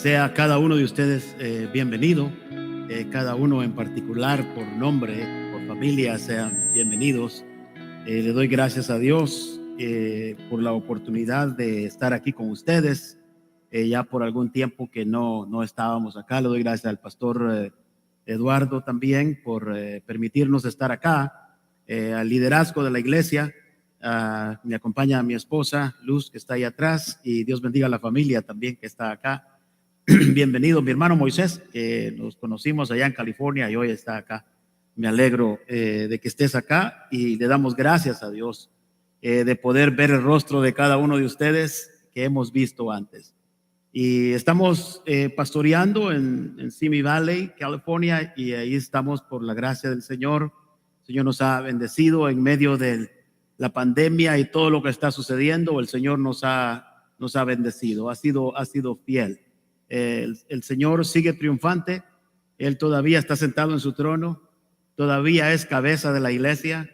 Sea cada uno de ustedes bienvenido, cada uno en particular por nombre, por familia, sean bienvenidos. Le doy gracias a Dios por la oportunidad de estar aquí con ustedes. Ya por algún tiempo que no estábamos acá. Le doy gracias al pastor Eduardo también por permitirnos estar acá, al liderazgo de la iglesia. Me acompaña mi esposa Luz, que está ahí atrás, y Dios bendiga a la familia también que está acá. Bienvenido mi hermano Moisés, que nos conocimos allá en California y hoy está acá. Me alegro de que estés acá y le damos gracias a Dios de poder ver el rostro de cada uno de ustedes que hemos visto antes. Y estamos pastoreando en Simi Valley, California, y ahí estamos por la gracia del Señor. El Señor nos ha bendecido en medio de la pandemia y todo lo que está sucediendo. El Señor nos ha bendecido, ha sido fiel. El Señor sigue triunfante. Él todavía está sentado en su trono, todavía es cabeza de la iglesia.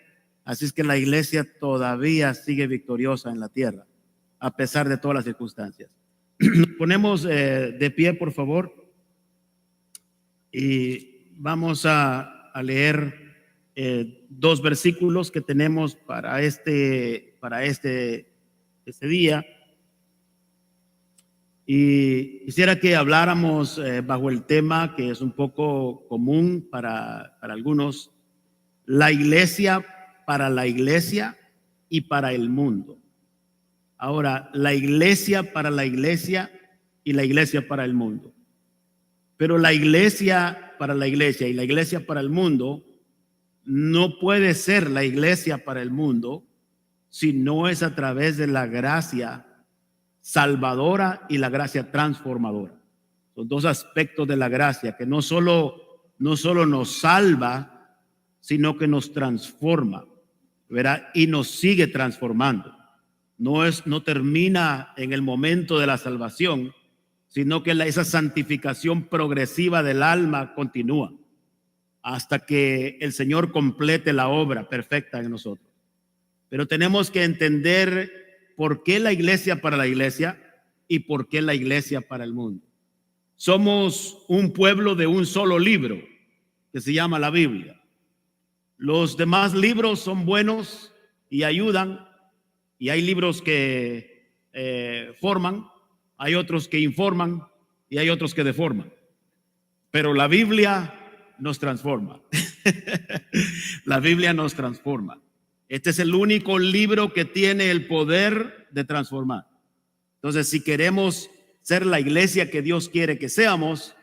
Así es que la iglesia todavía sigue victoriosa en la tierra, a pesar de todas las circunstancias. Nos ponemos de pie, por favor, y vamos a leer dos versículos que tenemos para este día. Y quisiera que habláramos bajo el tema que es un poco común para algunos: la iglesia para la iglesia y para el mundo. Ahora, la iglesia para la iglesia y la iglesia para el mundo. Pero la iglesia para la iglesia y la iglesia para el mundo no puede ser la iglesia para el mundo si no es a través de la gracia salvadora y la gracia transformadora. Son dos aspectos de la gracia que no solo nos salva, sino que nos transforma, ¿verdad? Y nos sigue transformando. No termina en el momento de la salvación, sino que esa santificación progresiva del alma continúa hasta que el Señor complete la obra perfecta en nosotros. Pero tenemos que entender por qué la iglesia para la iglesia y por qué la iglesia para el mundo. Somos un pueblo de un solo libro que se llama la Biblia. Los demás libros son buenos y ayudan, y hay libros que forman, hay otros que informan y hay otros que deforman. Pero la Biblia nos transforma. La Biblia nos transforma. Este es el único libro que tiene el poder de transformar. Entonces, si queremos ser la iglesia que Dios quiere que seamos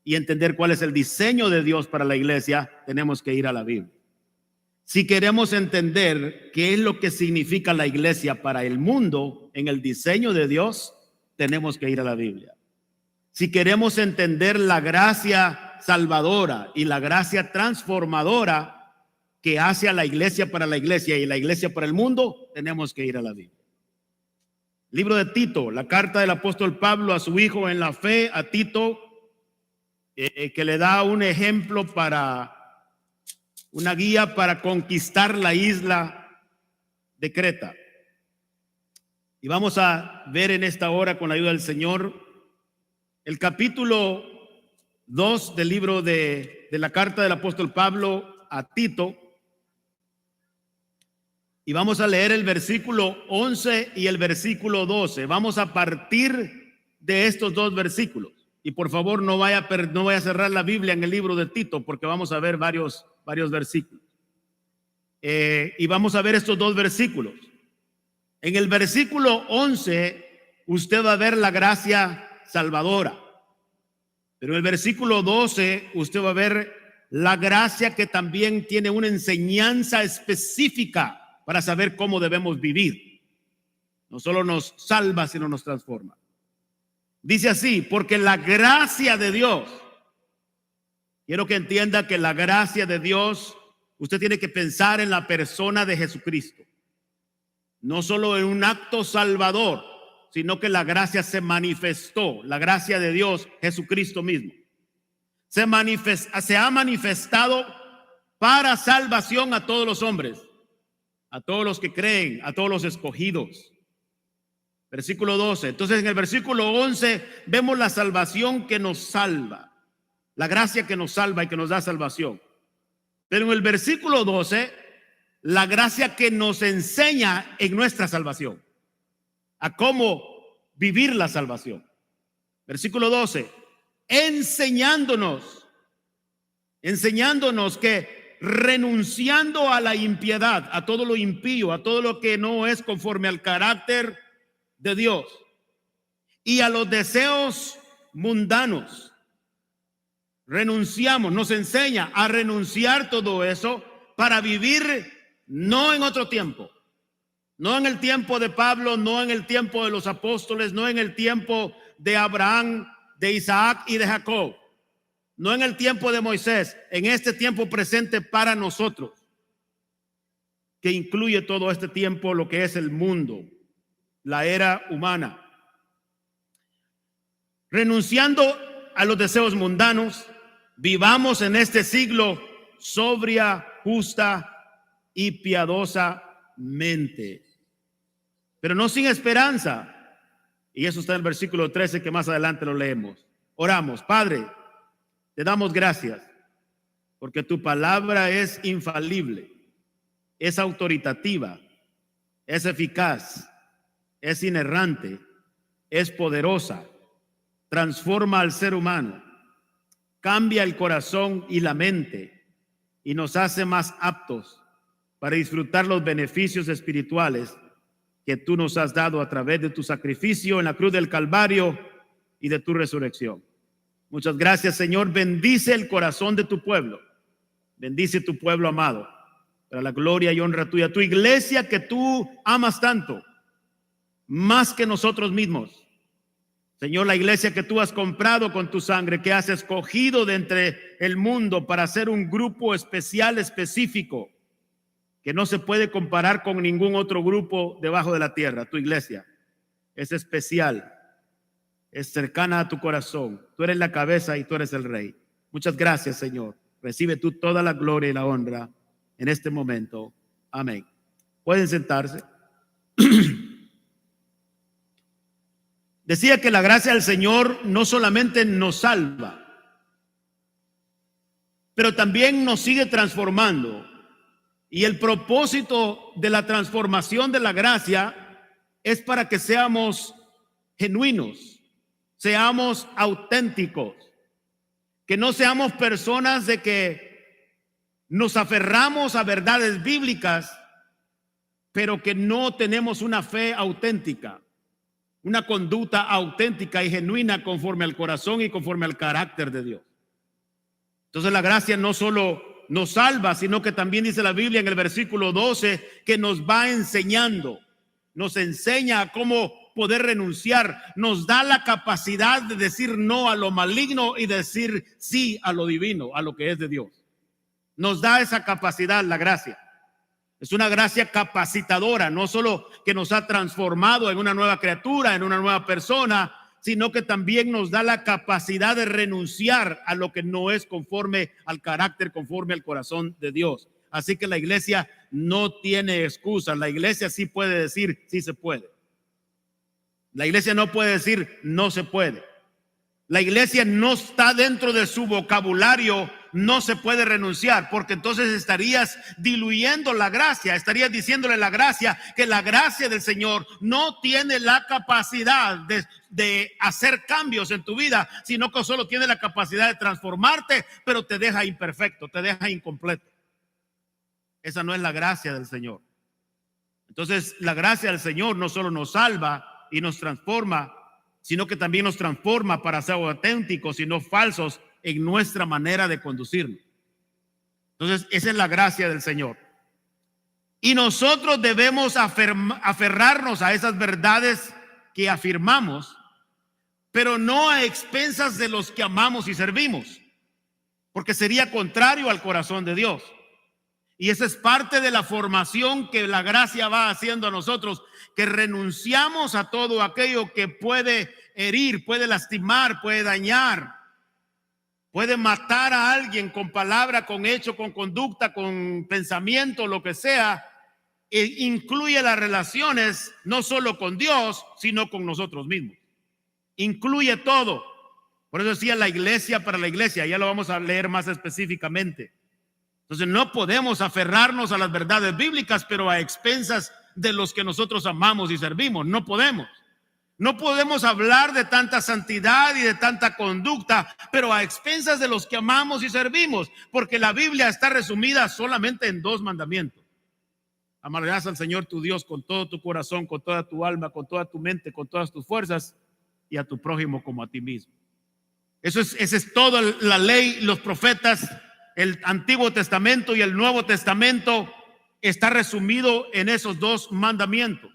y entender cuál es el diseño de Dios para la iglesia, tenemos que ir a la Biblia. Si queremos entender qué es lo que significa la iglesia para el mundo en el diseño de Dios, tenemos que ir a la Biblia. Si queremos entender la gracia salvadora y la gracia transformadora que hace a la iglesia para la iglesia y la iglesia para el mundo, tenemos que ir a la Biblia. Libro de Tito, la carta del apóstol Pablo a su hijo en la fe, a Tito, que le da un ejemplo una guía para conquistar la isla de Creta. Y vamos a ver en esta hora, con la ayuda del Señor, el capítulo 2 del libro de la carta del apóstol Pablo a Tito. Y vamos a leer el versículo 11 y el versículo 12. Vamos a partir de estos dos versículos. Y por favor no vaya a cerrar la Biblia en el libro de Tito, porque vamos a ver varios versículos. Y vamos a ver estos dos versículos. En el versículo 11 usted va a ver la gracia salvadora. Pero en el versículo 12 usted va a ver la gracia que también tiene una enseñanza específica para saber cómo debemos vivir. No solo nos salva, sino nos transforma. Dice así: porque la gracia de Dios, quiero que entienda que la gracia de Dios, usted tiene que pensar en la persona de Jesucristo. No solo en un acto salvador, sino que la gracia se manifestó. La gracia de Dios, Jesucristo mismo, se ha manifestado para salvación a todos los hombres, a todos los que creen, a todos los escogidos. Versículo 12. Entonces en el versículo 11 vemos la salvación que nos salva, la gracia que nos salva y que nos da salvación. Pero en el versículo 12, la gracia que nos enseña en nuestra salvación, a cómo vivir la salvación. Versículo 12, enseñándonos que renunciando a la impiedad, a todo lo impío, a todo lo que no es conforme al carácter de Dios y a los deseos mundanos, renunciamos, nos enseña a renunciar todo eso para vivir no en otro tiempo, no en el tiempo de Pablo, no en el tiempo de los apóstoles, no en el tiempo de Abraham, de Isaac y de Jacob, no en el tiempo de Moisés, en este tiempo presente para nosotros, que incluye todo este tiempo, lo que es el mundo, la era humana. Renunciando a los deseos mundanos, vivamos en este siglo sobria, justa y piadosamente, pero no sin esperanza. Y eso está en el versículo 13, que más adelante lo leemos. Oramos. Padre, te damos gracias porque tu palabra es infalible, es autoritativa, es eficaz, es inerrante, es poderosa, transforma al ser humano, cambia el corazón y la mente y nos hace más aptos para disfrutar los beneficios espirituales que tú nos has dado a través de tu sacrificio en la cruz del Calvario y de tu resurrección. Muchas gracias, Señor. Bendice el corazón de tu pueblo. Bendice tu pueblo amado, para la gloria y honra tuya. Tu iglesia que tú amas tanto, más que nosotros mismos. Señor, la iglesia que tú has comprado con tu sangre, que has escogido de entre el mundo para ser un grupo especial, específico, que no se puede comparar con ningún otro grupo debajo de la tierra. Tu iglesia es especial, es cercana a tu corazón. Tú eres la cabeza y tú eres el rey. Muchas gracias, Señor. Recibe tú toda la gloria y la honra en este momento. Amén. Pueden sentarse. Decía que la gracia del Señor no solamente nos salva, pero también nos sigue transformando. Y el propósito de la transformación de la gracia es para que seamos genuinos, seamos auténticos, que no seamos personas de que nos aferramos a verdades bíblicas, pero que no tenemos una fe auténtica, una conducta auténtica y genuina conforme al corazón y conforme al carácter de Dios. Entonces la gracia no solo nos salva, sino que también dice la Biblia en el versículo 12 que nos va enseñando, nos enseña a cómo poder renunciar, nos da la capacidad de decir no a lo maligno y decir sí a lo divino, a lo que es de Dios. Nos da esa capacidad la gracia. Es una gracia capacitadora, no solo que nos ha transformado en una nueva criatura, en una nueva persona, sino que también nos da la capacidad de renunciar a lo que no es conforme al carácter, conforme al corazón de Dios. Así que la iglesia no tiene excusas. La iglesia sí puede decir sí se puede. La iglesia no puede decir no se puede. La iglesia no está dentro de su vocabulario, no se puede renunciar, porque entonces estarías diluyendo la gracia, estarías diciéndole a la gracia que la gracia del Señor no tiene la capacidad de hacer cambios en tu vida, sino que solo tiene la capacidad de transformarte, pero te deja imperfecto, te deja incompleto. Esa no es la gracia del Señor. Entonces, la gracia del Señor no solo nos salva y nos transforma, sino que también nos transforma para ser auténticos y no falsos en nuestra manera de conducirnos. Entonces, esa es la gracia del Señor. Y nosotros debemos aferrarnos a esas verdades que afirmamos, pero no a expensas de los que amamos y servimos, porque sería contrario al corazón de Dios. Y esa es parte de la formación que la gracia va haciendo a nosotros, que renunciamos a todo aquello que puede herir, puede lastimar, puede dañar, puede matar a alguien con palabra, con hecho, con conducta, con pensamiento, lo que sea. incluye las relaciones no solo con Dios, sino con nosotros mismos. Incluye todo. Por eso decía la iglesia para la iglesia. Ya lo vamos a leer más específicamente. Entonces no podemos aferrarnos a las verdades bíblicas, pero a expensas de los que nosotros amamos y servimos. No podemos. No podemos hablar de tanta santidad y de tanta conducta, pero a expensas de los que amamos y servimos, porque la Biblia está resumida solamente en 2 mandamientos. Amarás al Señor tu Dios con todo tu corazón, con toda tu alma, con toda tu mente, con todas tus fuerzas, y a tu prójimo como a ti mismo. Esa es toda la ley, los profetas, el Antiguo Testamento y el Nuevo Testamento está resumido en esos 2 mandamientos.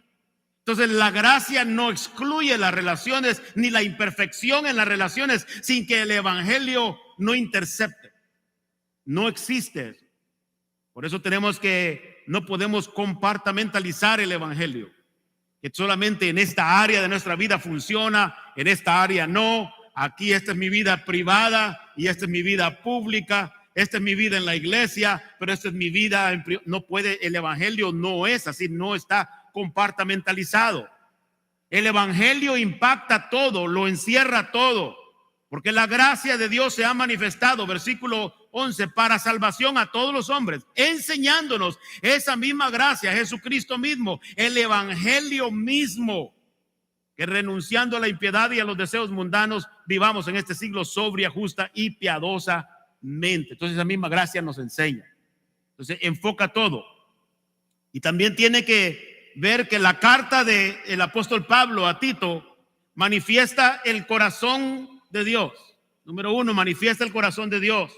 Entonces la gracia no excluye las relaciones ni la imperfección en las relaciones sin que el evangelio no intercepte. No existe eso. Por eso no podemos compartimentalizar el evangelio, que solamente en esta área de nuestra vida funciona, en esta área no. Aquí esta es mi vida privada y esta es mi vida pública. Esta es mi vida en la iglesia, pero esta es mi vida en privado. No puede, el evangelio no es así, no está compartimentalizado. El evangelio impacta todo, lo encierra todo, porque la gracia de Dios se ha manifestado, versículo 11, para salvación a todos los hombres, enseñándonos esa misma gracia, Jesucristo mismo, el evangelio mismo, que renunciando a la impiedad y a los deseos mundanos, vivamos en este siglo sobria, justa y piadosamente. Entonces esa misma gracia nos enseña. Entonces enfoca todo. Y también tiene que ver que la carta del apóstol Pablo a Tito manifiesta el corazón de Dios. Número 1, manifiesta el corazón de Dios.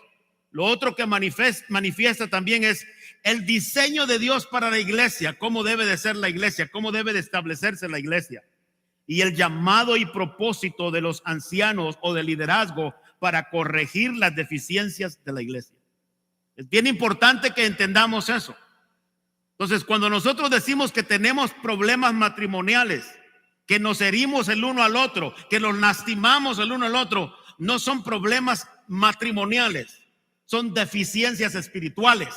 Lo otro que manifiesta también es el diseño de Dios para la iglesia, cómo debe de ser la iglesia, cómo debe de establecerse la iglesia, y el llamado y propósito de los ancianos o del liderazgo para corregir las deficiencias de la iglesia. Es bien importante que entendamos eso. Entonces, cuando nosotros decimos que tenemos problemas matrimoniales, que nos herimos el uno al otro, que nos lastimamos el uno al otro, no son problemas matrimoniales, son deficiencias espirituales.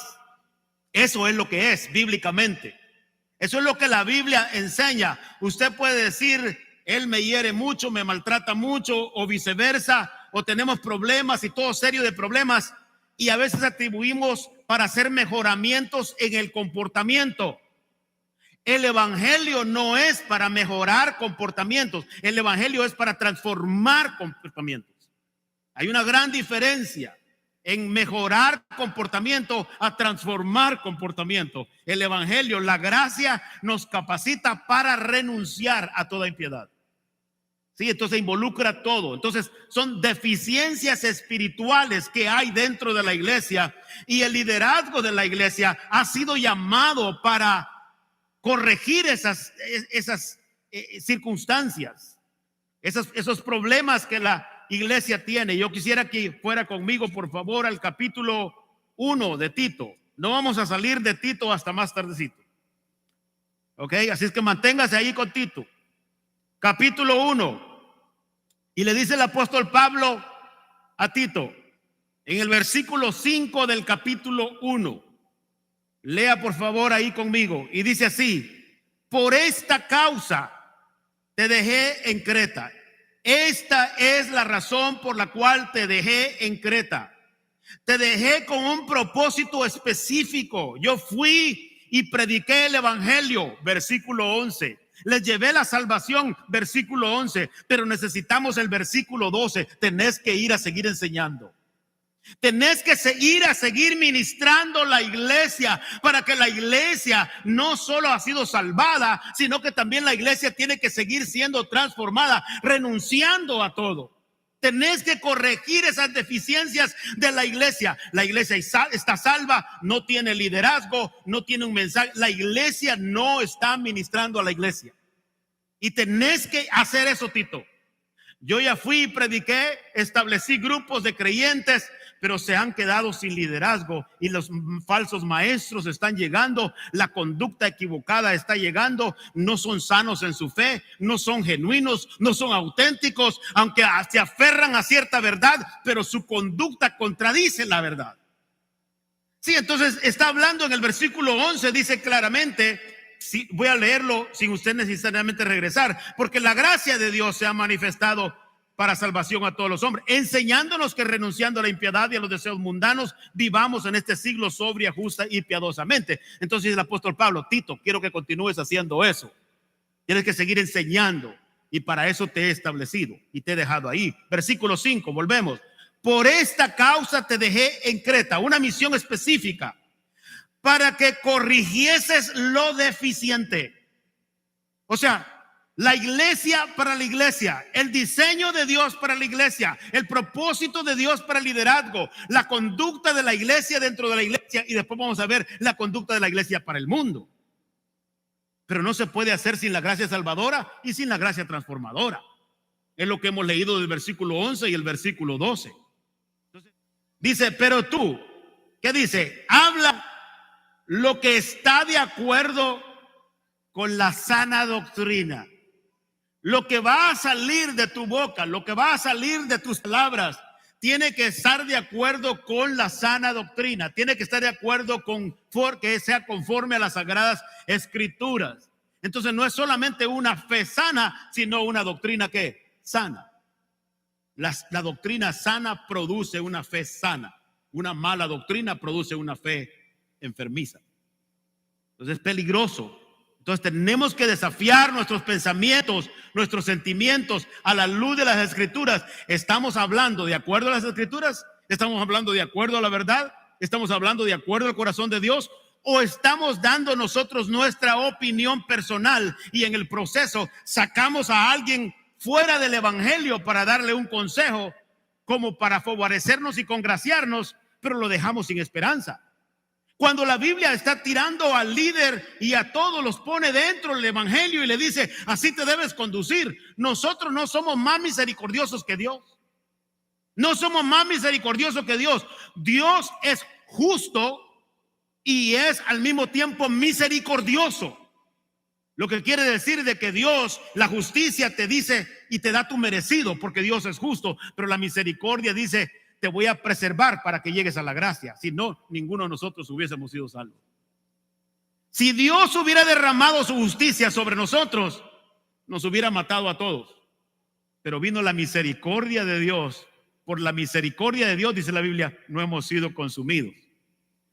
Eso es lo que es bíblicamente. Eso es lo que la Biblia enseña. Usted puede decir, él me hiere mucho, me maltrata mucho, o viceversa, o tenemos problemas y todo serio de problemas, y a veces atribuimos para hacer mejoramientos en el comportamiento. El evangelio no es para mejorar comportamientos, el evangelio es para transformar comportamientos. Hay una gran diferencia en mejorar comportamiento a transformar comportamiento. El evangelio, la gracia nos capacita para renunciar a toda impiedad. Sí, entonces involucra todo. Entonces son deficiencias espirituales que hay dentro de la iglesia, y el liderazgo de la iglesia ha sido llamado para corregir esas circunstancias, esos problemas que la iglesia tiene. Yo quisiera que fuera conmigo, por favor, al capítulo 1 de Tito. No vamos a salir de Tito hasta más tardecito. Ok, así es que manténgase ahí con Tito. Capítulo 1. Y le dice el apóstol Pablo a Tito, en el versículo 5 del capítulo 1. Lea por favor ahí conmigo. Y dice así: por esta causa te dejé en Creta. Esta es la razón por la cual te dejé en Creta. Te dejé con un propósito específico. Yo fui y prediqué el evangelio, versículo 11. Les llevé la salvación, versículo 11. Pero necesitamos el versículo 12. Tenés que ir a seguir enseñando. Tenés que ir a seguir ministrando la iglesia, para que la iglesia no solo ha sido salvada, sino que también la iglesia tiene que seguir siendo transformada, renunciando a todo. Tenés que corregir esas deficiencias de la iglesia. La iglesia está salva, no tiene liderazgo, no tiene un mensaje. La iglesia no está ministrando a la iglesia. Y tenés que hacer eso, Tito. Yo ya fui y prediqué, establecí grupos de creyentes, pero se han quedado sin liderazgo y los falsos maestros están llegando, la conducta equivocada está llegando, no son sanos en su fe, no son genuinos, no son auténticos, aunque se aferran a cierta verdad, pero su conducta contradice la verdad. Sí, entonces está hablando en el versículo 11, dice claramente voy a leerlo sin usted necesariamente regresar, porque la gracia de Dios se ha manifestado para salvación a todos los hombres, enseñándonos que renunciando a la impiedad y a los deseos mundanos, vivamos en este siglo sobria, justa y piadosamente. Entonces el apóstol Pablo: Tito, quiero que continúes haciendo eso. Tienes que seguir enseñando, y para eso te he establecido y te he dejado ahí. Versículo 5, volvemos. Por esta causa te dejé en Creta, una misión específica, para que corrigieses lo deficiente. O sea, la iglesia para la iglesia, el diseño de Dios para la iglesia, el propósito de Dios para el liderazgo, la conducta de la iglesia dentro de la iglesia, y después vamos a ver la conducta de la iglesia para el mundo. Pero no se puede hacer sin la gracia salvadora y sin la gracia transformadora. Es lo que hemos leído del versículo 11 y el versículo 12. Entonces, dice: pero tú, ¿qué dice? Habla lo que está de acuerdo con la sana doctrina. Lo que va a salir de tu boca, lo que va a salir de tus palabras, tiene que estar de acuerdo con la sana doctrina. Tiene que estar de acuerdo con que sea conforme a las sagradas escrituras. Entonces no es solamente una fe sana, sino una doctrina que sana. La doctrina sana produce una fe sana. Una mala doctrina produce una fe enfermiza. Entonces es peligroso. Entonces tenemos que desafiar nuestros pensamientos, nuestros sentimientos a la luz de las escrituras. ¿Estamos hablando de acuerdo a las escrituras? ¿Estamos hablando de acuerdo a la verdad? ¿Estamos hablando de acuerdo al corazón de Dios? ¿O estamos dando nosotros nuestra opinión personal y en el proceso sacamos a alguien fuera del evangelio para darle un consejo, como para favorecernos y congraciarnos, pero lo dejamos sin esperanza? Cuando la Biblia está tirando al líder y a todos los pone dentro del evangelio y le dice: así te debes conducir. Nosotros no somos más misericordiosos que Dios. No somos más misericordiosos que Dios. Dios es justo y es al mismo tiempo misericordioso. Lo que quiere decir de que Dios, la justicia te dice y te da tu merecido, porque Dios es justo, pero la misericordia dice: te voy a preservar para que llegues a la gracia. Si no, ninguno de nosotros hubiésemos sido salvos. Si Dios hubiera derramado su justicia sobre nosotros, nos hubiera matado a todos. Pero vino la misericordia de Dios. Por la misericordia de Dios, dice la Biblia, no hemos sido consumidos.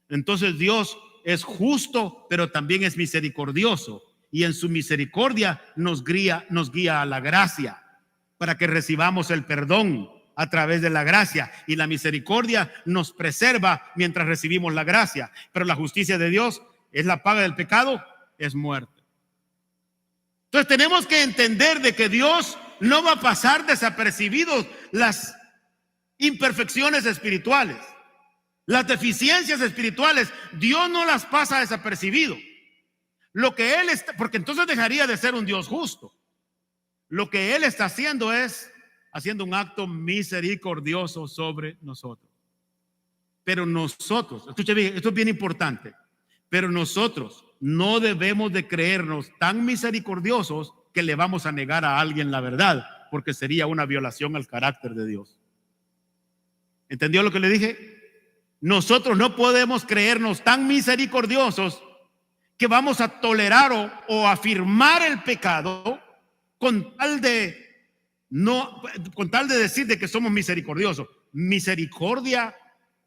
Entonces Dios es justo, pero también es misericordioso. Y en su misericordia nos guía a la gracia, para que recibamos el perdón a través de la gracia, y la misericordia nos preserva mientras recibimos la gracia. Pero la justicia de Dios es la paga del pecado, es muerte. Entonces tenemos que entender de que Dios no va a pasar desapercibidos las imperfecciones espirituales, las deficiencias espirituales. Dios no las pasa desapercibido. Lo que Él está, porque entonces dejaría de ser un Dios justo. Lo que Él está haciendo es haciendo un acto misericordioso sobre nosotros. Pero nosotros, escuche bien, esto es bien importante, pero nosotros no debemos de creernos tan misericordiosos que le vamos a negar a alguien la verdad, porque sería una violación al carácter de Dios. ¿Entendió lo que le dije? Nosotros no podemos creernos tan misericordiosos que vamos a tolerar o afirmar el pecado con tal de decir de que somos misericordiosos. Misericordia,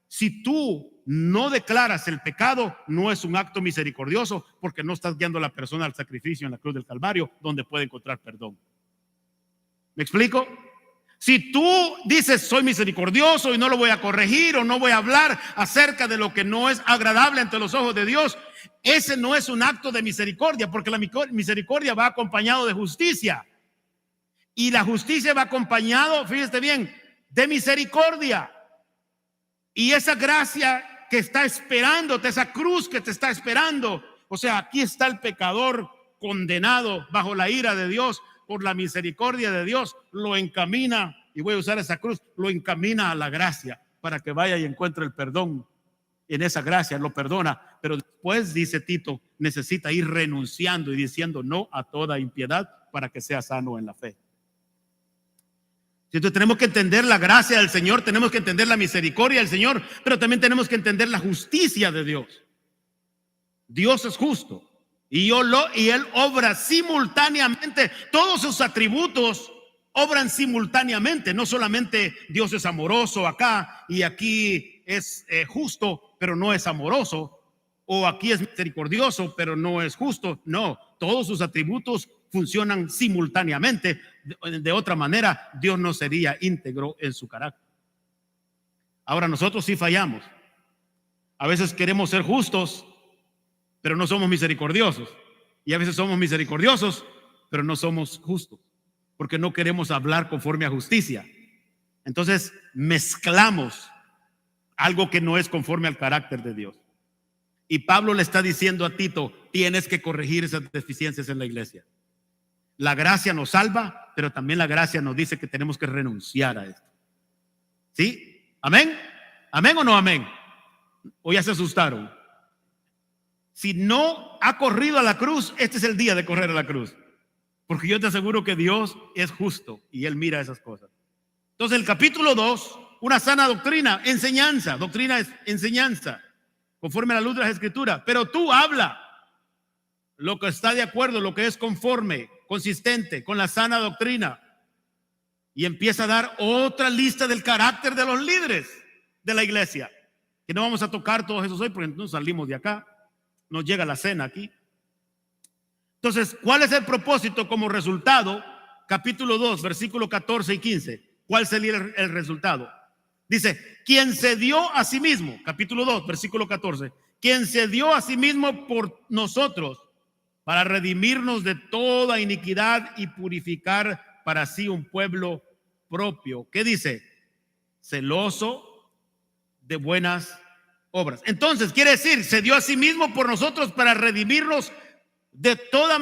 si tú no declaras el pecado, no es un acto misericordioso, porque no estás guiando a la persona al sacrificio en la cruz del Calvario, donde puede encontrar perdón. ¿Me explico? Si tú dices: soy misericordioso y no lo voy a corregir, o no voy a hablar acerca de lo que no es agradable ante los ojos de Dios, ese no es un acto de misericordia, porque la misericordia va acompañado de justicia. Y la justicia va acompañado, fíjate bien, de misericordia. Y esa gracia que está esperándote, esa cruz que te está esperando. O sea, aquí está el pecador condenado bajo la ira de Dios. Por la misericordia de Dios lo encamina, y voy a usar esa cruz, lo encamina a la gracia para que vaya y encuentre el perdón. En esa gracia lo perdona, pero después, dice Tito, necesita ir renunciando y diciendo no a toda impiedad para que sea sano en la fe. Entonces tenemos que entender la gracia del Señor, tenemos que entender la misericordia del Señor, pero también tenemos que entender la justicia de Dios. Dios es justo, Y Él obra simultáneamente. Todos sus atributos obran simultáneamente. No solamente Dios es amoroso acá y aquí es justo, pero no es amoroso. O aquí es misericordioso, pero no es justo. No, todos sus atributos funcionan simultáneamente. De otra manera, Dios no sería íntegro en su carácter. Ahora, nosotros sí fallamos. A veces queremos ser justos, pero no somos misericordiosos. Y a veces somos misericordiosos, pero no somos justos, porque no queremos hablar conforme a justicia. Entonces mezclamos algo que no es conforme al carácter de Dios. Y Pablo le está diciendo a Tito: tienes que corregir esas deficiencias en la iglesia. La gracia nos salva, pero también la gracia nos dice que tenemos que renunciar a esto. ¿Sí? ¿Amén? ¿Amén o no amén? ¿O ya se asustaron? Si no ha corrido a la cruz, este es el día de correr a la cruz. Porque yo te aseguro que Dios es justo y Él mira esas cosas. Entonces el capítulo 2, una sana doctrina, enseñanza. Doctrina es enseñanza, conforme a la luz de las escrituras. Pero tú habla lo que está de acuerdo, lo que es conforme, consistente con la sana doctrina. Y empieza a dar otra lista del carácter de los líderes de la iglesia. Que no vamos a tocar todos esos hoy porque entonces salimos de acá. Nos llega la cena aquí. Entonces, ¿cuál es el propósito como resultado? Capítulo 2, versículo 14 y 15. ¿Cuál sería el resultado? Dice: quien se dio a sí mismo, capítulo 2, versículo 14, quien se dio a sí mismo por nosotros para redimirnos de toda iniquidad y purificar para sí un pueblo propio. ¿Qué dice? Celoso de buenas obras. Entonces quiere decir, se dio a sí mismo por nosotros para redimirnos de toda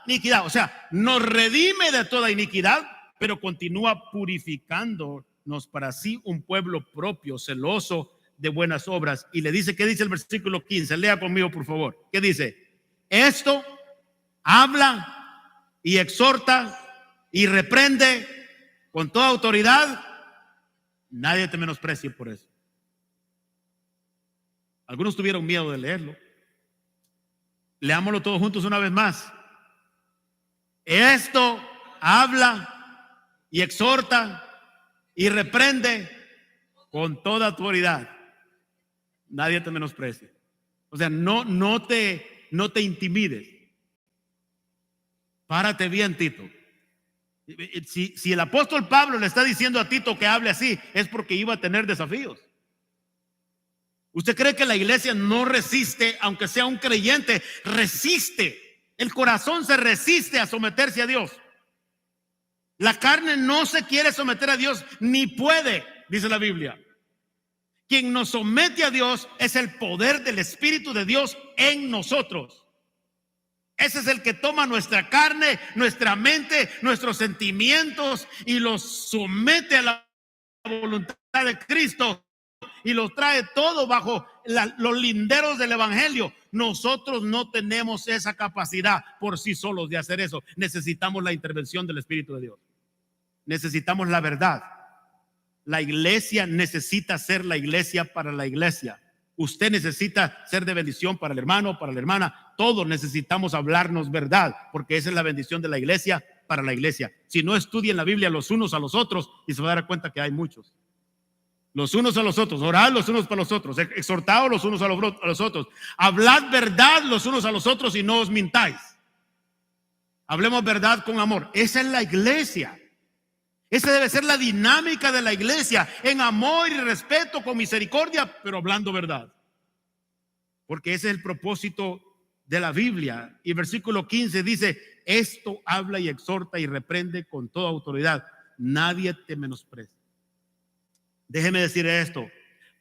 iniquidad. O sea, nos redime de toda iniquidad, pero continúa purificándonos para sí un pueblo propio, celoso de buenas obras. Y le dice, ¿qué dice el versículo 15? Lea conmigo, por favor. ¿Qué dice? Esto habla y exhorta y reprende con toda autoridad. Nadie te menosprecie por eso. Algunos tuvieron miedo de leerlo. Leámoslo todos juntos una vez más. Esto habla y exhorta y reprende con toda autoridad. Nadie te menosprecie. O sea, no te intimides. Párate bien, Tito. Si el apóstol Pablo le está diciendo a Tito que hable así, es porque iba a tener desafíos. ¿Usted cree que la iglesia no resiste, aunque sea un creyente? Resiste. El corazón se resiste a someterse a Dios. La carne no se quiere someter a Dios, ni puede, dice la Biblia. Quien nos somete a Dios es el poder del Espíritu de Dios en nosotros. Ese es el que toma nuestra carne, nuestra mente, nuestros sentimientos y los somete a la voluntad de Cristo. Y los trae todo bajo los linderos del evangelio. Nosotros no tenemos esa capacidad por sí solos de hacer eso. Necesitamos la intervención del Espíritu de Dios. Necesitamos la verdad. La iglesia necesita ser la iglesia para la iglesia. Usted necesita ser de bendición para el hermano, para la hermana. Todos necesitamos hablarnos verdad, porque esa es la bendición de la iglesia para la iglesia. Si no, estudien la Biblia los unos a los otros y se va a dar cuenta que hay muchos. Los unos a los otros, orad los unos para los otros, exhortaos los unos a los otros, hablad verdad los unos a los otros y no os mintáis. Hablemos verdad con amor. Esa es la iglesia. Esa debe ser la dinámica de la iglesia, en amor y respeto, con misericordia, pero hablando verdad. Porque ese es el propósito de la Biblia. Y versículo 15 dice: esto habla y exhorta y reprende con toda autoridad. Nadie te menosprecia. Déjeme decir esto: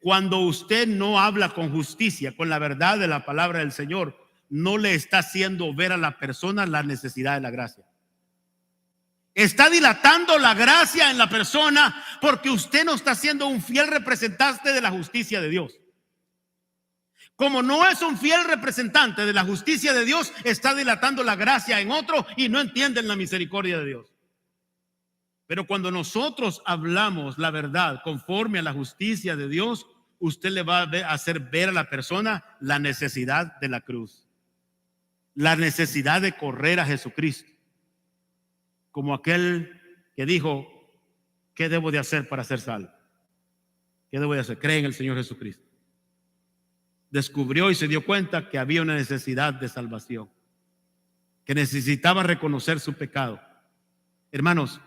cuando usted no habla con justicia, con la verdad de la palabra del Señor, no le está haciendo ver a la persona la necesidad de la gracia. Está dilatando la gracia en la persona porque usted no está siendo un fiel representante de la justicia de Dios. Como no es un fiel representante de la justicia de Dios, está dilatando la gracia en otro y no entienden la misericordia de Dios. Pero cuando nosotros hablamos la verdad conforme a la justicia de Dios, usted le va a hacer ver a la persona la necesidad de la cruz. la necesidad de correr a Jesucristo, como aquel que dijo: ¿qué debo de hacer para ser salvo? ¿Qué debo de hacer? Cree en el Señor Jesucristo. Descubrió y se dio cuenta que había una necesidad de salvación, que necesitaba reconocer su pecado. Hermanos,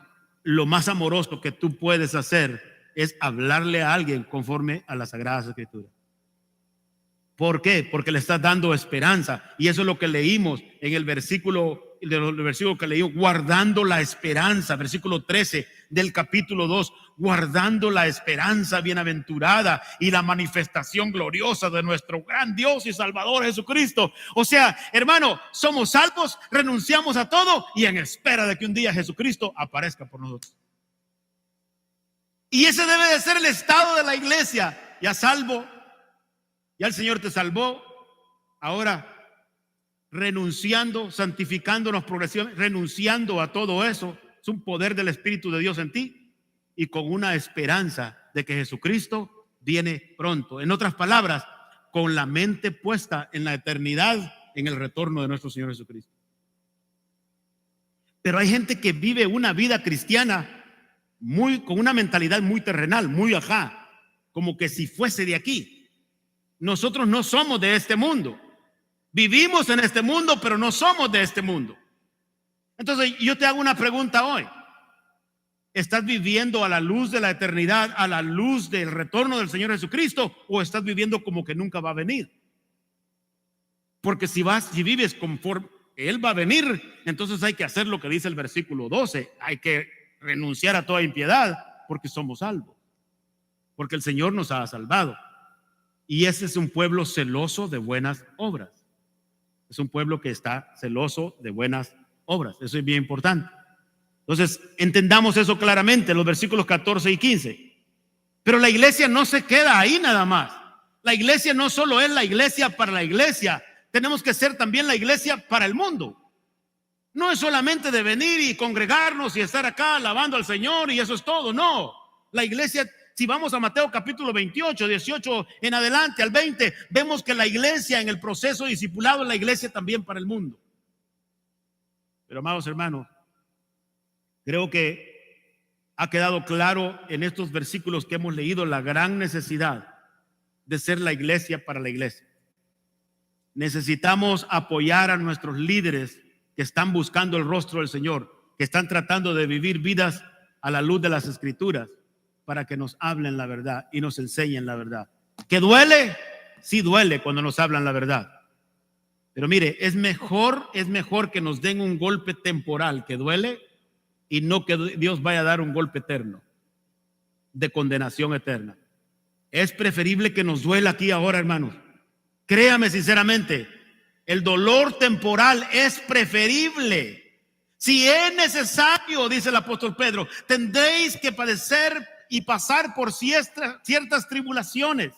lo más amoroso que tú puedes hacer es hablarle a alguien conforme a las Sagradas Escrituras. ¿Por qué? Porque le estás dando esperanza. Y eso es lo que leímos en el versículo que leímos, guardando la esperanza, versículo 13 del capítulo 2, guardando la esperanza bienaventurada y la manifestación gloriosa de nuestro gran Dios y Salvador Jesucristo. O sea, hermano, somos salvos, renunciamos a todo y en espera de que un día Jesucristo aparezca por nosotros. Y ese debe de ser el estado de la iglesia. Ya salvo, ya el Señor te salvó, ahora renunciando, santificándonos progresivamente, renunciando a todo eso. Es un poder del Espíritu de Dios en ti y con una esperanza de que Jesucristo viene pronto. En otras palabras, con la mente puesta en la eternidad, en el retorno de nuestro Señor Jesucristo. Pero hay gente que vive una vida cristiana con una mentalidad muy terrenal, muy como que si fuese de aquí. Nosotros no somos de este mundo. Vivimos en este mundo, pero no somos de este mundo. Entonces yo te hago una pregunta hoy. ¿Estás viviendo a la luz de la eternidad, a la luz del retorno del Señor Jesucristo, o estás viviendo como que nunca va a venir? Porque si vives conforme Él va a venir, entonces hay que hacer lo que dice el versículo 12. Hay que renunciar a toda impiedad porque somos salvos, porque el Señor nos ha salvado. Y ese es un pueblo celoso de buenas obras. Es un pueblo que está celoso de buenas obras. Eso es bien importante. Entonces, entendamos eso claramente, los versículos 14 y 15. Pero la iglesia no se queda ahí nada más. La iglesia no solo es la iglesia para la iglesia. Tenemos que ser también la iglesia para el mundo. No es solamente de venir y congregarnos y estar acá alabando al Señor y eso es todo. No, la iglesia, si vamos a Mateo capítulo 28, 18 en adelante al 20, vemos que la iglesia en el proceso de discipulado es la iglesia también para el mundo. Pero amados hermanos, creo que ha quedado claro en estos versículos que hemos leído la gran necesidad de ser la iglesia para la iglesia. Necesitamos apoyar a nuestros líderes que están buscando el rostro del Señor, que están tratando de vivir vidas a la luz de las Escrituras, para que nos hablen la verdad y nos enseñen la verdad. ¿Que duele? Sí duele cuando nos hablan la verdad. Pero mire, es mejor que nos den un golpe temporal que duele y no que Dios vaya a dar un golpe eterno de condenación eterna. Es preferible que nos duela aquí ahora, hermanos. Créame sinceramente, el dolor temporal es preferible. Si es necesario, dice el apóstol Pedro, tendréis que padecer y pasar por ciertas tribulaciones.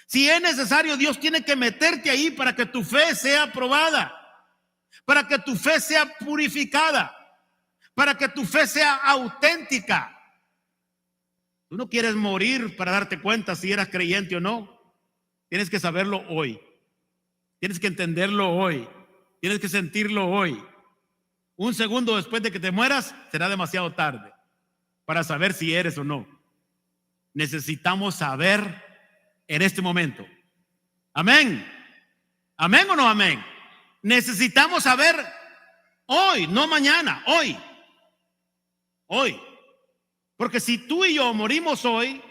Si es necesario, Dios tiene que meterte ahí para que tu fe sea aprobada, para que tu fe sea purificada, para que tu fe sea auténtica. Tú no quieres morir para darte cuenta si eras creyente o no. Tienes que saberlo hoy. Tienes que entenderlo hoy. Tienes que sentirlo hoy. Un segundo después de que te mueras será demasiado tarde para saber si eres o no. Necesitamos saber en este momento. Amén. Amén o no amén. Necesitamos saber hoy, no mañana, hoy. Hoy. Porque si tú y yo morimos hoy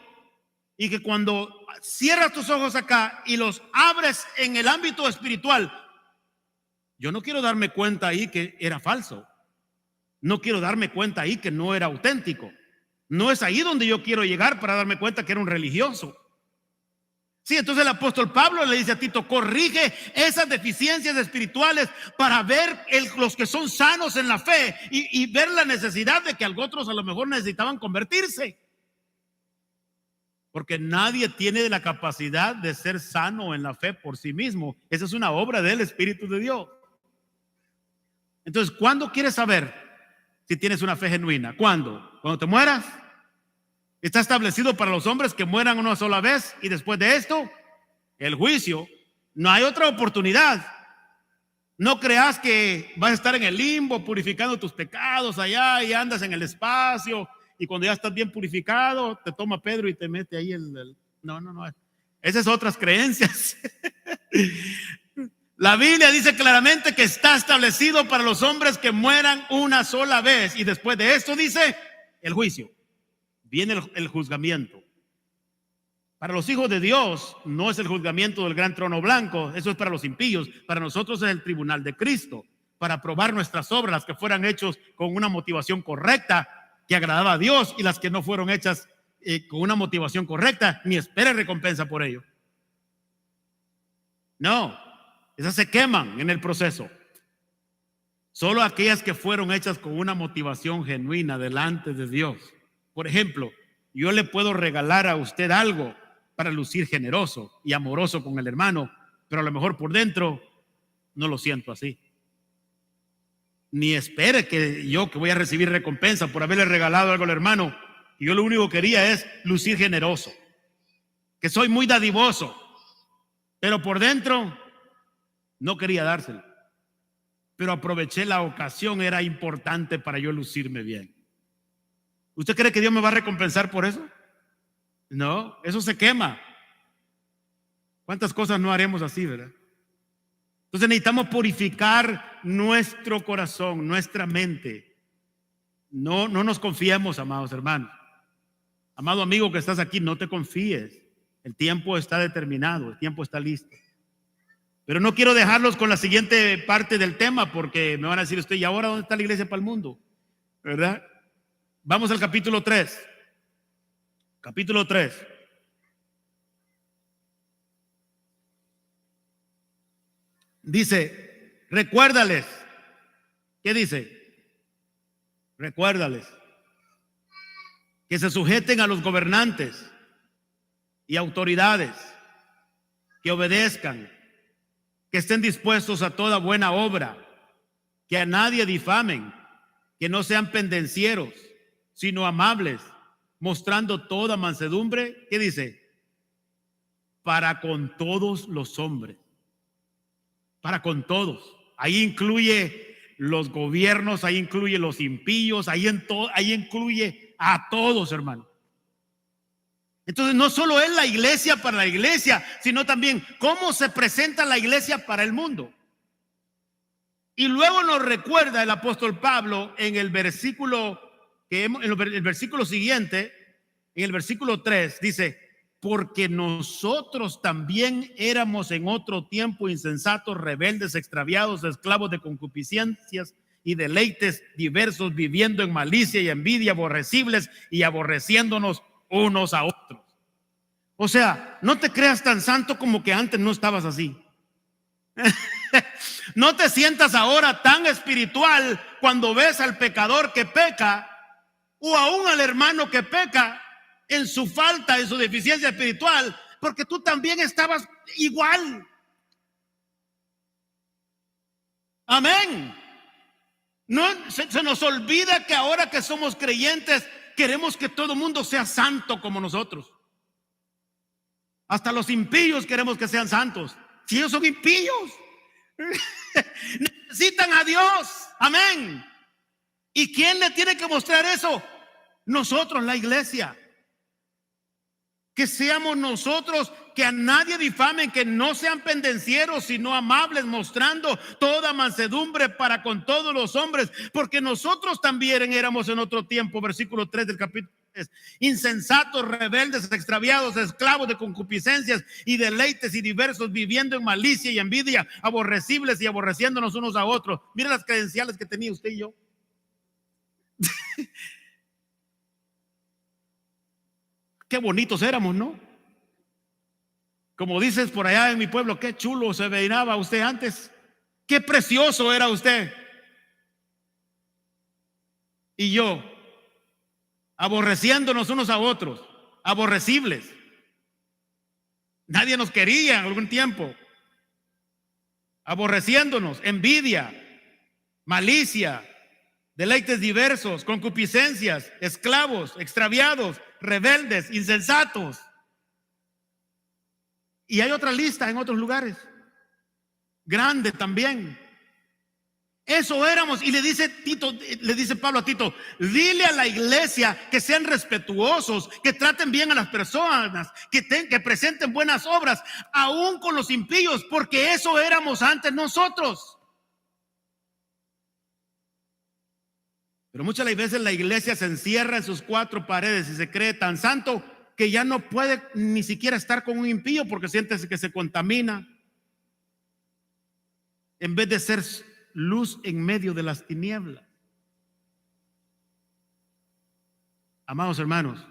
y que cuando cierras tus ojos acá y los abres en el ámbito espiritual, yo no quiero darme cuenta ahí que era falso. No quiero darme cuenta ahí que no era auténtico. No es ahí donde yo quiero llegar para darme cuenta que era un religioso. Sí, entonces el apóstol Pablo le dice a Tito, corrige esas deficiencias espirituales para ver los que son sanos en la fe y ver la necesidad de que otros a lo mejor necesitaban convertirse. Porque nadie tiene la capacidad de ser sano en la fe por sí mismo. Esa es una obra del Espíritu de Dios. Entonces, ¿cuándo quieres saber si tienes una fe genuina? ¿Cuándo? ¿Cuando te mueras? Está establecido para los hombres que mueran una sola vez y después de esto, el juicio. No hay otra oportunidad. No creas que vas a estar en el limbo purificando tus pecados allá y andas en el espacio y cuando ya estás bien purificado te toma Pedro y te mete ahí no. Esas son otras creencias. La Biblia dice claramente que está establecido para los hombres que mueran una sola vez y después de esto dice el juicio. Viene el juzgamiento. Para los hijos de Dios no es el juzgamiento del gran trono blanco, eso es para los impíos. Para nosotros es el tribunal de Cristo, para probar nuestras obras, las que fueran hechas con una motivación correcta, que agradaba a Dios, y las que no fueron hechas con una motivación correcta, ni espere recompensa por ello. No, esas se queman en el proceso. Solo aquellas que fueron hechas con una motivación genuina delante de Dios. Por ejemplo, yo le puedo regalar a usted algo para lucir generoso y amoroso con el hermano, pero a lo mejor por dentro no lo siento así. Ni espere que voy a recibir recompensa por haberle regalado algo al hermano. Y yo lo único que quería es lucir generoso, que soy muy dadivoso, pero por dentro no quería dárselo. Pero aproveché la ocasión, era importante para yo lucirme bien. ¿Usted cree que Dios me va a recompensar por eso? No, eso se quema. ¿Cuántas cosas no haremos así, verdad? Entonces necesitamos purificar nuestro corazón, nuestra mente. No nos confiemos, amados hermanos. Amado amigo que estás aquí, no te confíes. El tiempo está determinado, el tiempo está listo. Pero no quiero dejarlos con la siguiente parte del tema, porque me van a decir usted, ¿y ahora dónde está la iglesia para el mundo? ¿Verdad? Vamos al capítulo 3. Capítulo 3. Dice, recuérdales. ¿Qué dice? Recuérdales que se sujeten a los gobernantes y autoridades, que obedezcan, que estén dispuestos a toda buena obra, que a nadie difamen, que no sean pendencieros, sino amables, mostrando toda mansedumbre. ¿Qué dice? Para con todos los hombres. Para con todos. Ahí incluye los gobiernos, ahí incluye los impíos, ahí incluye a todos, hermano. Entonces no solo es la iglesia para la iglesia, sino también cómo se presenta la iglesia para el mundo. Y luego nos recuerda el apóstol Pablo en el versículo el versículo siguiente, en el versículo 3, dice: porque nosotros también éramos en otro tiempo insensatos, rebeldes, extraviados, esclavos de concupiscencias y deleites diversos, viviendo en malicia y envidia, aborrecibles y aborreciéndonos unos a otros. O sea, no te creas tan santo como que antes no estabas así. No te sientas ahora tan espiritual cuando ves al pecador que peca, o aún al hermano que peca en su falta, en su deficiencia espiritual, porque tú también estabas igual. Amén. No se nos olvida que ahora que somos creyentes queremos que todo el mundo sea santo como nosotros. Hasta los impíos queremos que sean santos. Si ellos son impíos, necesitan a Dios. Amén. ¿Y quién le tiene que mostrar eso? Nosotros, la iglesia. Que seamos nosotros, que a nadie difamen, que no sean pendencieros, sino amables, mostrando toda mansedumbre para con todos los hombres, porque nosotros también éramos en otro tiempo, versículo 3 del capítulo 3, insensatos, rebeldes, extraviados, esclavos de concupiscencias y deleites y diversos, viviendo en malicia y envidia, aborrecibles y aborreciéndonos unos a otros. Mira las credenciales que tenía usted y yo. Qué bonitos éramos, ¿no? Como dices por allá en mi pueblo, qué chulo se veía usted antes. Qué precioso era usted. Y yo, aborreciéndonos unos a otros, aborrecibles. Nadie nos quería en algún tiempo. Aborreciéndonos, envidia, malicia, deleites diversos, concupiscencias, esclavos, extraviados, rebeldes, insensatos. Y hay otra lista en otros lugares, grande también. Eso éramos. Y le dice Pablo a Tito, dile a la iglesia que sean respetuosos, que traten bien a las personas, que presenten buenas obras, aún con los impíos, porque eso éramos antes nosotros. Pero muchas veces la iglesia se encierra en sus cuatro paredes y se cree tan santo que ya no puede ni siquiera estar con un impío porque siente que se contamina, en vez de ser luz en medio de las tinieblas. Amados hermanos,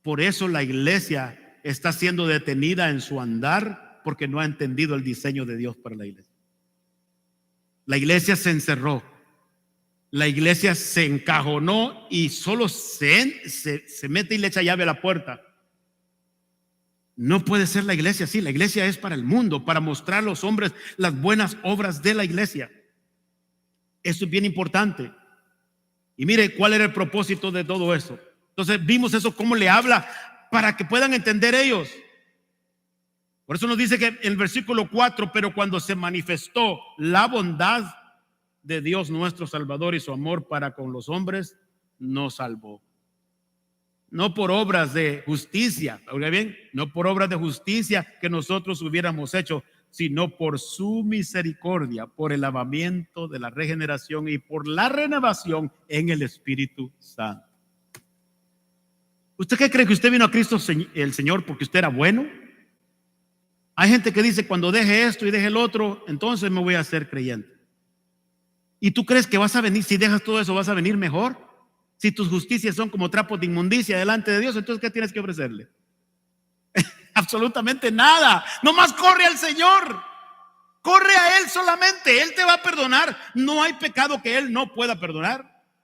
por eso la iglesia está siendo detenida en su andar, porque no ha entendido el diseño de Dios para la iglesia. La iglesia se encerró, la iglesia se encajonó y solo se mete y le echa llave a la puerta. No puede ser la iglesia así. La iglesia es para el mundo, para mostrar a los hombres las buenas obras de la iglesia. Eso es bien importante. Y mire cuál era el propósito de todo eso. Entonces vimos eso, cómo le habla para que puedan entender ellos. Por eso nos dice que en el versículo 4, pero cuando se manifestó la bondad de Dios nuestro Salvador y su amor para con los hombres, nos salvó. No por obras de justicia, oiga bien, no por obras de justicia que nosotros hubiéramos hecho, sino por su misericordia, por el lavamiento de la regeneración y por la renovación en el Espíritu Santo. ¿Usted qué cree? ¿Que usted vino a Cristo el Señor porque usted era bueno? Hay gente que dice, cuando deje esto y deje el otro, entonces me voy a hacer creyente. ¿Y tú crees que vas a venir, si dejas todo eso, vas a venir mejor? Si tus justicias son como trapos de inmundicia delante de Dios, entonces ¿qué tienes que ofrecerle? Absolutamente nada. Nomás corre al Señor. Corre a Él solamente. Él te va a perdonar. No hay pecado que Él no pueda perdonar.